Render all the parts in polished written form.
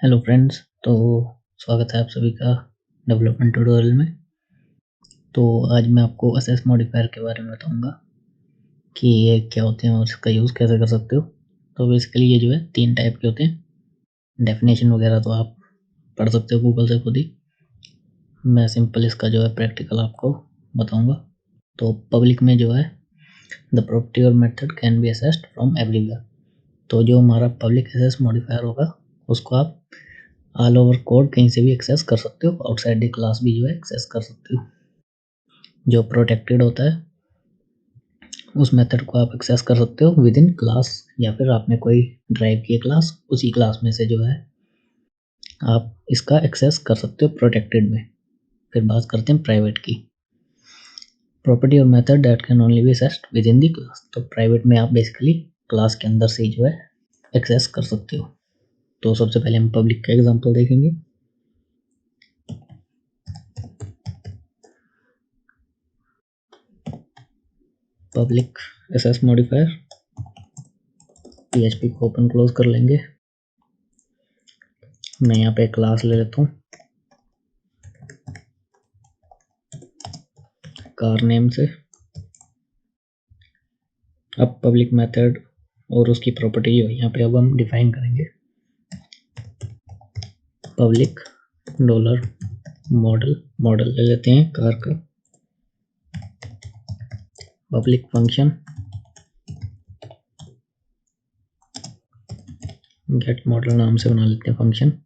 Hello friends. तो स्वागत है आप सभी का डेवलपमेंट ट्यूटोरियल में। तो आज मैं आपको एसएस मॉडिफायर के बारे में बताऊंगा कि ये क्या होते हैं और इसका यूज़ कैसे कर सकते हो। तो बेसिकली ये जो है 3 टाइप के होते हैं। डेफिनेशन वगैरह तो आप पढ़ सकते हो गूगल से खुद ही। मैं सिंपल इसका जो है प्रैक्टिकल आपको बताऊँगा। तो पब्लिक में जो है द प्रॉपर्टी और method can be assessed from everywhere. तो जो हमारा पब्लिक एसएस मॉडिफायर होगा उसको आप ऑल ओवर कोड कहीं से भी एक्सेस कर सकते हो, आउटसाइड द क्लास भी जो है एक्सेस कर सकते हो। जो प्रोटेक्टेड होता है उस मेथड को आप एक्सेस कर सकते हो विद इन क्लास, या फिर आपने कोई ड्राइव की क्लास, उसी क्लास में से जो है आप इसका एक्सेस कर सकते हो प्रोटेक्टेड में। फिर बात करते हैं प्राइवेट की। प्रॉपर्टी और method that can only B accessed with in the class. तो प्राइवेट में आप बेसिकली क्लास के अंदर से ही जो है एक्सेस कर सकते हो। तो सबसे पहले हम पब्लिक का एग्जांपल देखेंगे। पब्लिक एसएस मॉडिफायर, पीएचपी को ओपन क्लोज कर लेंगे। मैं यहाँ पे क्लास ले लेता हूँ कार नेम से। अब पब्लिक मेथड और उसकी प्रॉपर्टी जो है यहाँ पे अब हम डिफाइन करेंगे। पब्लिक डॉलर मॉडल ले लेते हैं कार का। पब्लिक फंक्शन गेट मॉडल नाम से बना लेते हैं फंक्शन।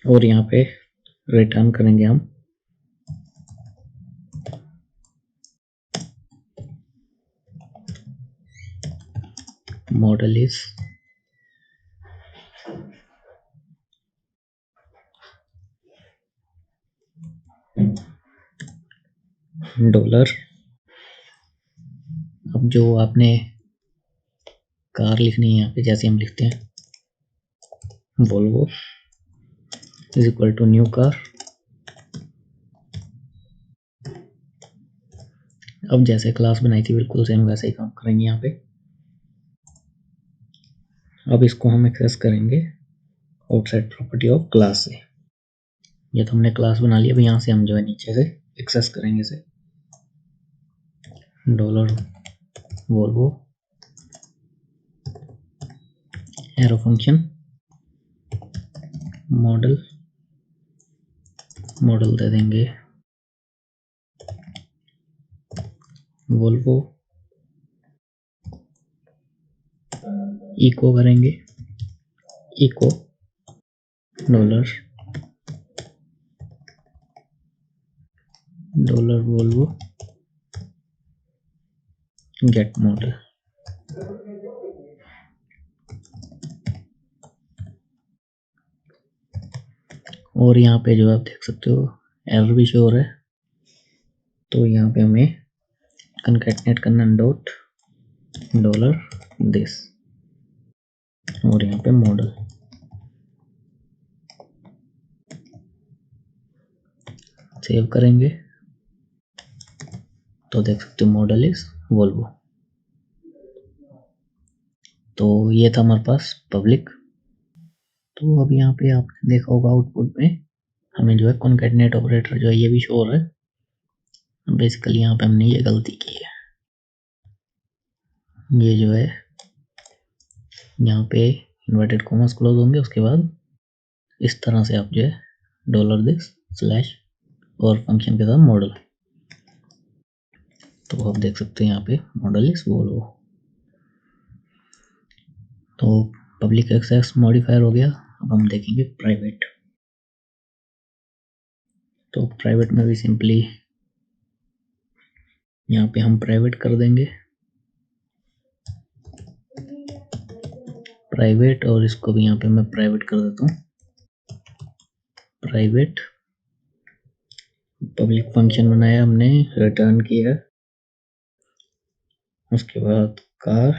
और यहाँ पे रिटर्न करेंगे हम मॉडल इज डॉलर। अब जो आपने कार लिखनी है यहाँ पे, जैसे हम लिखते हैं Volvo is equal to new car. अब जैसे क्लास बनाई थी बिल्कुल सेम वैसे ही काम करेंगे यहाँ पे। अब इसको हम एक्सेस करेंगे आउटसाइड प्रॉपर्टी ऑफ क्लास से। ये तो हमने क्लास बना लिया। अब यहाँ से हम जो है नीचे से एक्सेस करेंगे इसे। Dollar Volvo arrow function model दे देंगे वोल्वो। इको करेंगे echo dollar Volvo get model. और यहाँ पे जो आप देख सकते हो एरर भी शो हो रहा है। तो यहाँ पे हमें कनकैटिनेट करना डॉट डॉलर दिस और यहाँ पे मॉडल। सेव करेंगे तो देख सकते हो मॉडल इज वोल्वो। तो ये था हमारे पास पब्लिक। तो अब यहाँ पे आपने देखा होगा आउटपुट में हमें जो है कॉन्कैटिनेट ऑपरेटर जो है ये भी शो हो रहा है। बेसिकली यहाँ पे हमने ये गलती की है। ये जो है यहाँ पे इन्वर्टेड कॉमर्स क्लोज होंगे, उसके बाद इस तरह से आप जो है डॉलर दिस स्लैश और फंक्शन के साथ मॉडल। तो आप देख सकते हैं यहाँ पे मॉडल इज वोल्वो। तो पब्लिक एक्सेस मॉडिफायर हो गया। अब हम देखेंगे प्राइवेट। तो प्राइवेट में भी सिंपली यहाँ पे हम प्राइवेट कर देंगे प्राइवेट, और इसको भी यहाँ पे मैं प्राइवेट कर देता हूँ प्राइवेट। पब्लिक फंक्शन बनाया हमने, रिटर्न किया, उसके बाद कार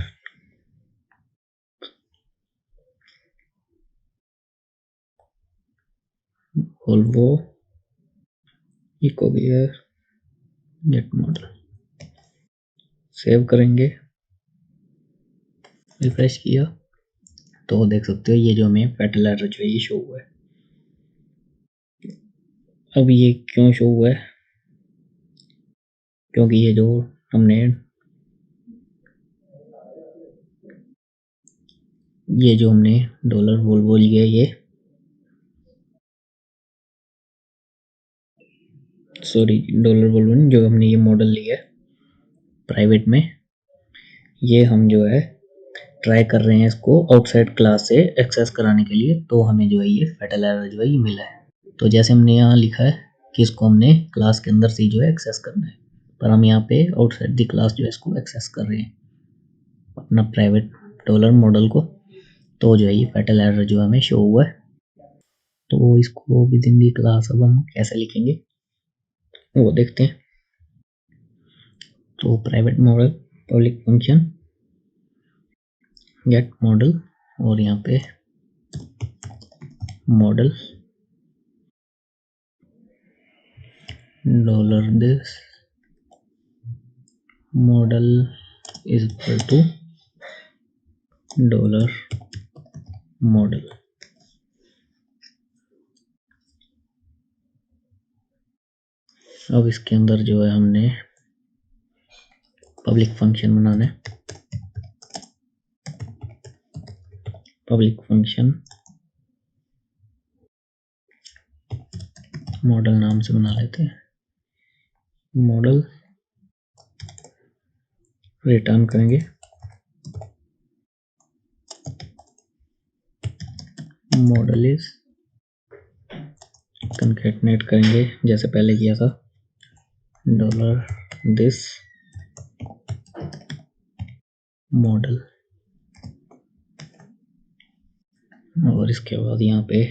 वोल्वो इको भी है गेट मॉडल। सेव करेंगे रिफ्रेश किया तो देख सकते हो ये जो हमें फैटल एरर जो है ये शो हुआ है। अब ये क्यों शो हुआ है? क्योंकि ये जो हमने डॉलर वोल्वो लिया ये डॉलर वोल्वो नहीं, जो हमने ये मॉडल लिया है प्राइवेट में, ये हम जो है ट्राई कर रहे हैं इसको आउटसाइड क्लास से एक्सेस कराने के लिए, तो हमें जो है ये फैटल एरर जो है ये मिला है। तो जैसे हमने यहाँ लिखा है कि इसको हमने क्लास के अंदर से जो है एक्सेस करना है, पर हम यहाँ पे आउटसाइड द क्लास जो है इसको एक्सेस कर रहे हैं अपना प्राइवेट डॉलर मॉडल को, तो जो है ये फैटल एरर जो हमें शो हुआ है। तो इसको विद इन दी क्लास अब हम कैसे लिखेंगे वो देखते हैं। तो private model public function get model और यहाँ पे model dollar this model is equal to dollar model. अब इसके अंदर जो है हमने पब्लिक फंक्शन बनाना है, पब्लिक फंक्शन मॉडल नाम से बना लेते हैं। मॉडल रिटर्न करेंगे मॉडल इज कंकैटनेट करेंगे जैसे पहले किया था डॉलर दिस मॉडल, और इसके बाद यहाँ पे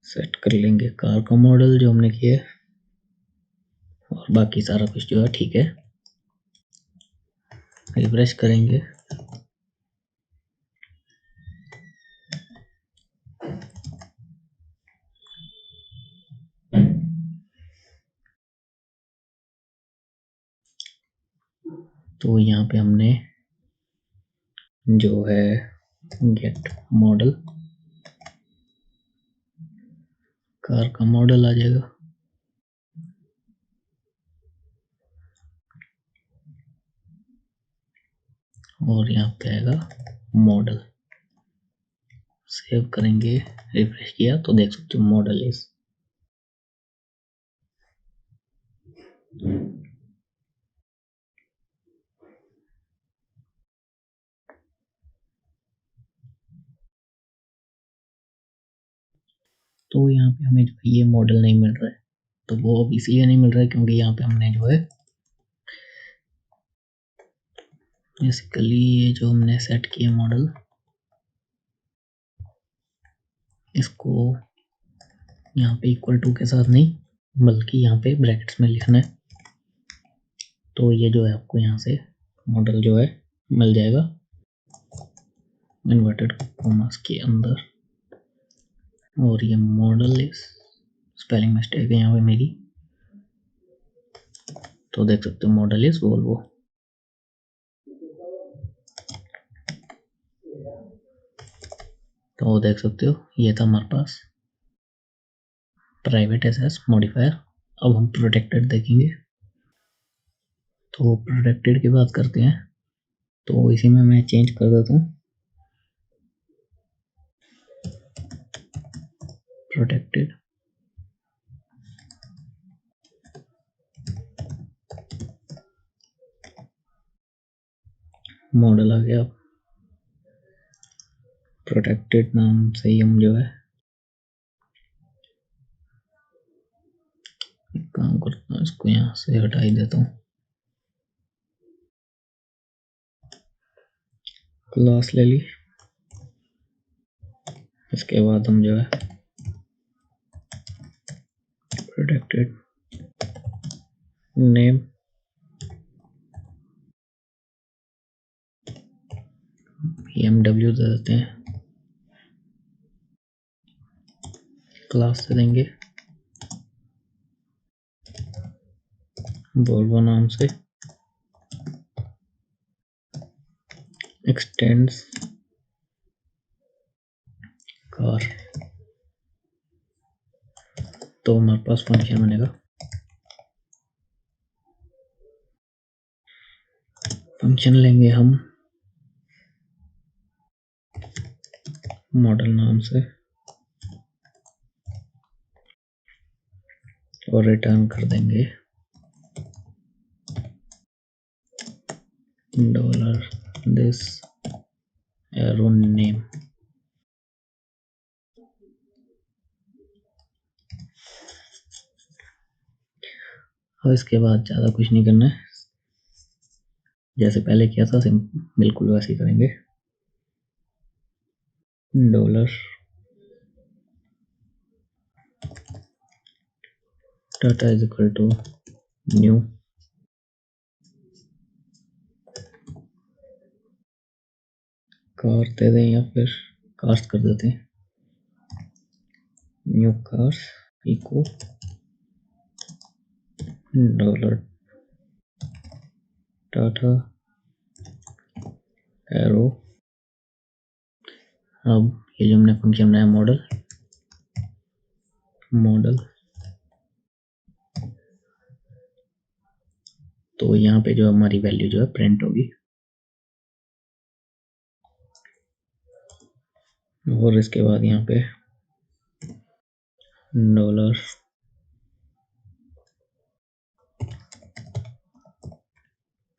सेट कर लेंगे कार का मॉडल जो हमने किया है, और बाकी सारा कुछ जो है ठीक है। रिफ्रेश करेंगे तो यहाँ पे हमने जो है गेट मॉडल कार का मॉडल आ जाएगा, और यहाँ पे आएगा मॉडल। सेव करेंगे, रिफ्रेश किया तो देख सकते हो मॉडल इज। तो यहाँ पे हमें जो है ये मॉडल नहीं मिल रहा है, तो वो अब इसलिए नहीं मिल रहा है क्योंकि यहाँ पे हमने जो है बेसिकली ये जो हमने सेट किया मॉडल, इसको यहाँ पे इक्वल टू के साथ नहीं बल्कि यहाँ पे ब्रैकेट्स में लिखना है, तो ये जो है आपको यहाँ से मॉडल जो है मिल जाएगा इन्वर्टेड कॉमास के अंदर। और ये मॉडल इज स्पेलिंग मिस्टेक है यहाँ पे मेरी, तो देख सकते हो मॉडल इज वोल्वो। तो देख सकते हो ये था हमारे पास प्राइवेट एसएस मॉडिफायर। अब हम प्रोटेक्टेड देखेंगे, तो प्रोटेक्टेड की बात करते हैं, तो इसी में मैं चेंज कर देता हूँ प्रोटेक्टेड मॉडल आ गया। प्रोटेक्टेड नाम से ही हम जो है काम करता हूँ, इसको यहाँ से हटा ही देता हूँ। क्लास ले ली, इसके बाद हम जो है प्रोटेक्टेड नेम BMW दे देते हैं, क्लास से देंगे वोल्वो नाम से, एक्सटेंड्स कार, तो हमारे पास फंक्शन बनेगा। फंक्शन लेंगे हम मॉडल नाम से और रिटर्न कर देंगे $this arrow name। और इसके बाद ज़्यादा कुछ नहीं करना है, जैसे पहले किया था बिल्कुल वैसे ही करेंगे। Dollar data is equal to new car दे दें या फिर कार्स कर देते हैं। New cars echo dollar data arrow. अब ये जो हमने फंक्शन बनाया मॉडल, तो यहाँ पे जो हमारी वैल्यू जो है प्रिंट होगी। और इसके बाद यहाँ पे dollar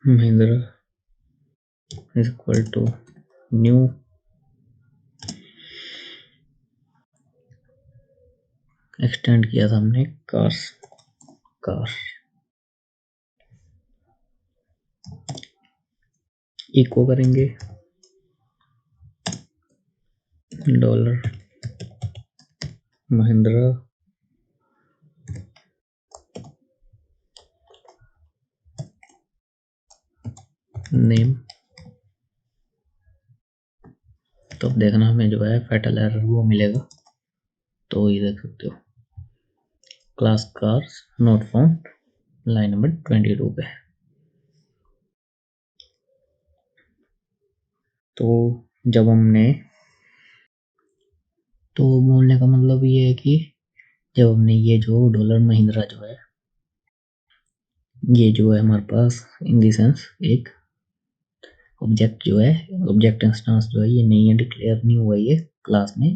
Mahindra is equal to new extend किया था हमने कार इको करेंगे डॉलर महिंद्रा नेम। तो अब देखना हमें जो है फैटल एरर वो मिलेगा, तो ये देख सकते हो class cars not found line number 22 पे। तो जब हमने, तो बोलने का मतलब ये है कि जब हमने ये जो डॉलर महिंद्रा जो है, ये जो है हमारे पास इन दी सेंस एक ऑब्जेक्ट जो है, ऑब्जेक्ट इंस्टेंस जो है ये नहीं है, डिक्लेयर नहीं हुआ ये क्लास में,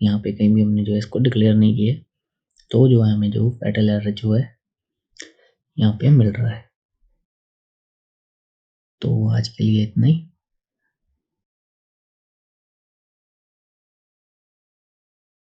यहाँ पे कहीं भी हमने जो है इसको डिक्लेयर नहीं किया, तो जो है हमें जो फैटल एरर जो है यहाँ पे मिल रहा है। तो आज के लिए इतना ही।